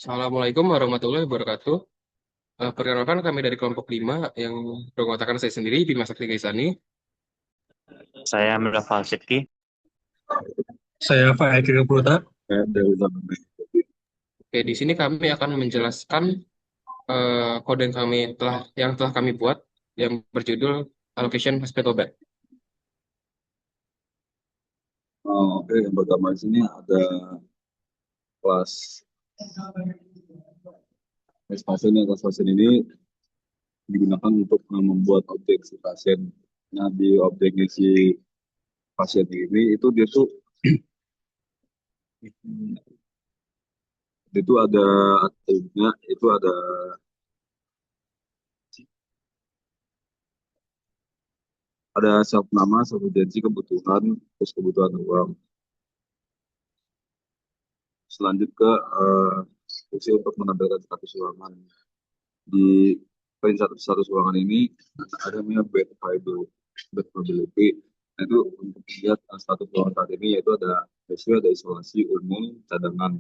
Assalamualaikum warahmatullahi wabarakatuh. Perkenalkan kami dari kelompok 5 yang beranggotakan saya sendiri, Bima Sakti Gaisani. Saya Miraval Sidki. Saya Pak Eki Purta. Dari zaman Oke, di sini kami akan menjelaskan kode yang telah kami buat yang berjudul Allocation Hospital Bed. oke, yang pertama di sini ada kelas kelas pasien. Kelas pasien ini digunakan untuk membuat objek si pasien. Nah, di objeknya si pasien ini itu dia tuh itu ada atributnya, itu ada self nama, self urgensi, kebutuhan, terus kebutuhan uang. Selanjut ke fungsi untuk menampilkan status ruangan. Di poin status ruangan ini ada namanya bed availability. Nah, itu untuk melihat status ruangan saat ini, yaitu ada ICU, ada isolasi umum, cadangan.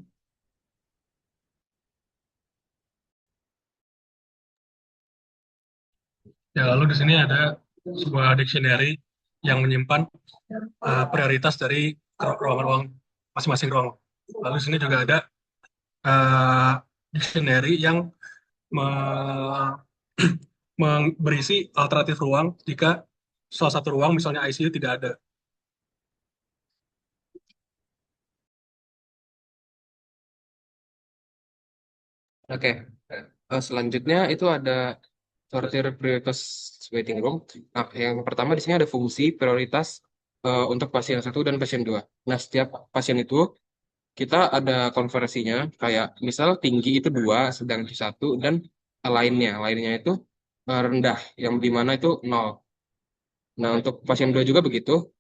Ya, lalu di sini ada sebuah dictionary yang menyimpan prioritas dari ruangan-ruang masing-masing ruang. Lalu di sini juga ada uh, dictionary yang me- berisi alternatif ruang jika salah satu ruang, misalnya ICU, tidak ada. Oke, selanjutnya itu ada sortir prioritas waiting room. Nah, yang pertama di sini ada fungsi prioritas untuk pasien satu dan pasien 2. Nah, setiap pasien itu kita ada konversinya, kayak misal tinggi itu 2, sedang itu 1, dan lainnya itu rendah, yang di mana itu 0. Nah, untuk pasien 2 juga begitu.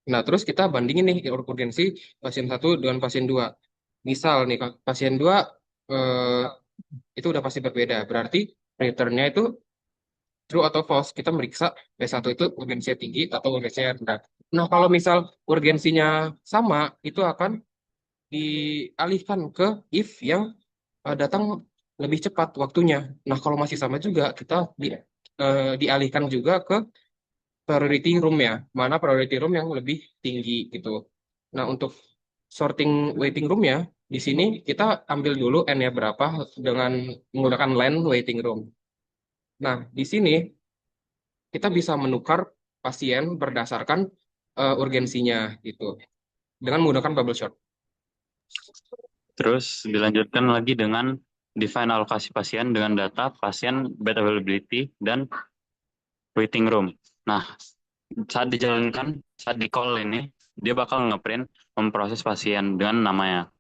Nah, terus kita bandingin nih urgensi pasien satu dengan pasien 2. Misal nih, pasien 2 eh, itu udah pasti berbeda. Berarti returnnya itu true atau false. Kita meriksa P1 itu urgensinya tinggi atau urgensinya rendah. Nah, kalau misal urgensinya sama, itu akan dialihkan ke if yang datang lebih cepat waktunya. Nah, kalau masih sama juga, kita dialihkan juga ke priority room ya, mana priority room yang lebih tinggi gitu. Nah, untuk sorting waiting room ya, di sini kita ambil dulu N-nya berapa dengan menggunakan line waiting room. Nah, di sini kita bisa menukar pasien berdasarkan urgensinya gitu dengan menggunakan bubble chart. Terus dilanjutkan lagi dengan define alokasi pasien dengan data pasien, bed availability, dan waiting room. Nah, saat di call ini, dia bakal ngeprint memproses pasien dengan namanya.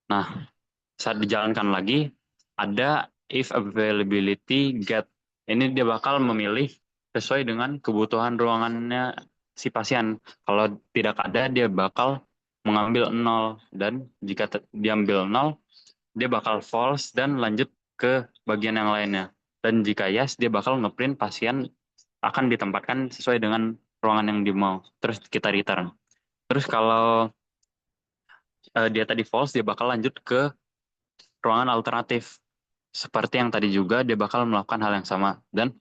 Nah, saat dijalankan lagi, ada if availability get. Ini dia bakal memilih sesuai dengan kebutuhan ruangannya si pasien. Kalau tidak ada, dia bakal mengambil 0. Dan jika diambil 0, dia bakal false dan lanjut ke bagian yang lainnya. Dan jika yes, dia bakal ngeprint pasien akan ditempatkan sesuai dengan ruangan yang dimau. Terus kita return. Terus kalau dia tadi false, dia bakal lanjut ke ruangan alternatif. Seperti yang tadi juga, dia bakal melakukan hal yang sama. Dan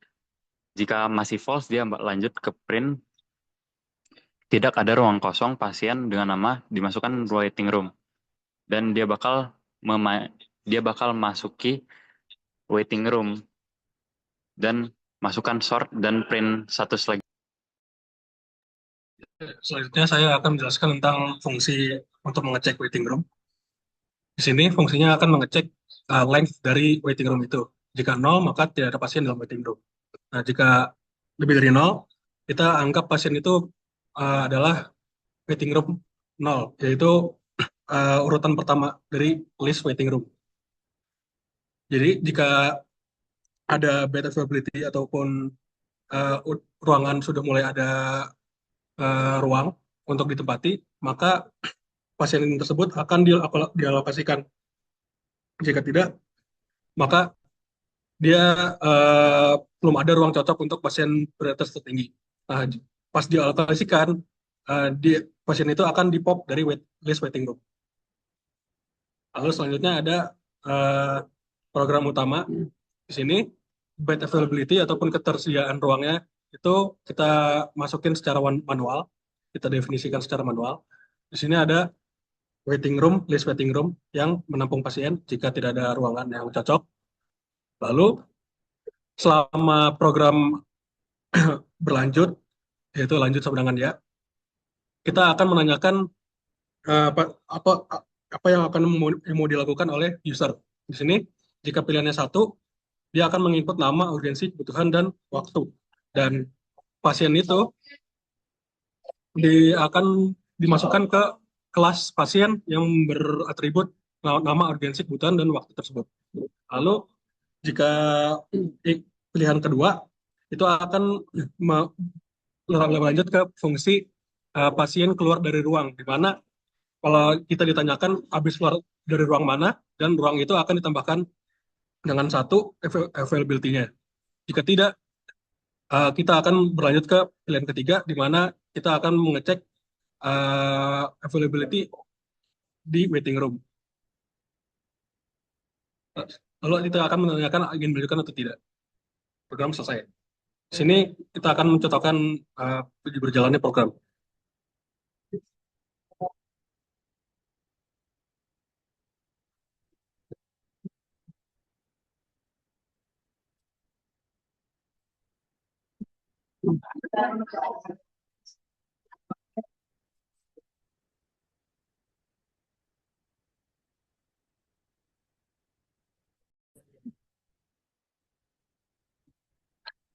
jika masih false, dia lanjut ke print tidak ada ruang kosong pasien dengan nama dimasukkan waiting room. Dan dia bakal masuki waiting room dan masukkan sort dan print status lagi. Selanjutnya saya akan menjelaskan tentang fungsi untuk mengecek waiting room. Di sini fungsinya akan mengecek length dari waiting room itu. Jika nol, maka tidak ada pasien dalam waiting room. Nah, jika lebih dari nol, kita anggap pasien itu adalah waiting room nol, yaitu urutan pertama dari list waiting room. Jadi, jika ada bed availability ataupun uh, ruangan sudah mulai ada ruang untuk ditempati, maka pasien tersebut akan dialokasikan. Jika tidak, maka dia eh, belum ada ruang cocok untuk pasien prioritas tertinggi. Nah, pas dialokasikan, dia, pasien itu akan di-pop dari list waiting room. Lalu selanjutnya ada eh, program utama. Di sini bed availability ataupun ketersediaan ruangnya itu kita masukin secara manual, kita definisikan secara manual. Di sini ada waiting room, list waiting room yang menampung pasien jika tidak ada ruangan yang cocok. Lalu selama program berlanjut, yaitu lanjut sampai dengan ya, kita akan menanyakan apa apa apa yang akan mau dilakukan oleh user. Di sini jika pilihannya satu, dia akan menginput nama, urgensi, kebutuhan, dan waktu. Dan pasien itu akan dimasukkan ke kelas pasien yang beratribut nama, urgensi, kebutuhan, dan waktu tersebut. Lalu jika pilihan kedua, itu akan lebih lanjut ke fungsi pasien keluar dari ruang, di mana kalau kita ditanyakan habis keluar dari ruang mana, dan ruang itu akan ditambahkan dengan satu availability-nya. Jika tidak, kita akan berlanjut ke pilihan ketiga, di mana kita akan mengecek availability di waiting room. Lalu kita akan menanyakan ingin menunjukkan atau tidak. Program selesai. Di sini kita akan mencocokkan di berjalannya program.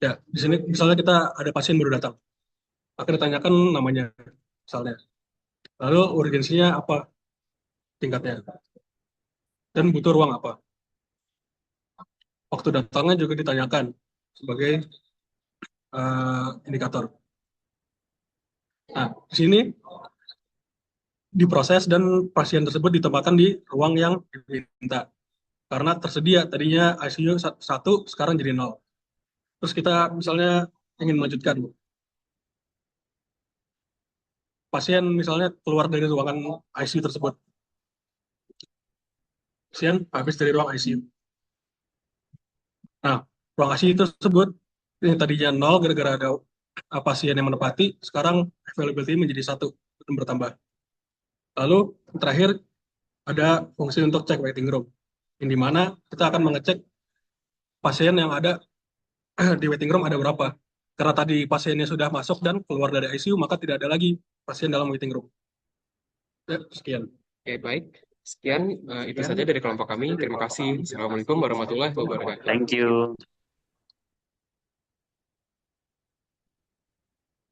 Ya, di sini misalnya kita ada pasien baru datang, akan ditanyakan namanya, misalnya. Lalu urgensinya apa tingkatnya, dan butuh ruang apa. Waktu datangnya juga ditanyakan sebagai indikator. Nah, di sini diproses dan pasien tersebut ditempatkan di ruang yang diminta. Karena tersedia tadinya ICU 1, sekarang jadi 0. Terus kita misalnya ingin melanjutkan. Pasien misalnya keluar dari ruangan ICU tersebut. Pasien habis dari ruang ICU. Nah, ruang ICU tersebut yang tadinya 0 gara-gara ada pasien yang menepati, sekarang availability menjadi 1 dan bertambah. Lalu terakhir ada fungsi untuk cek waiting room, yang dimana kita akan mengecek pasien yang ada di waiting room ada berapa. Karena tadi pasiennya sudah masuk dan keluar dari ICU, maka tidak ada lagi pasien dalam waiting room. Ya, sekian. Oke, baik. Sekian, itu saja dari kelompok kami. Terima kasih. Assalamualaikum warahmatullahi wabarakatuh. Thank you.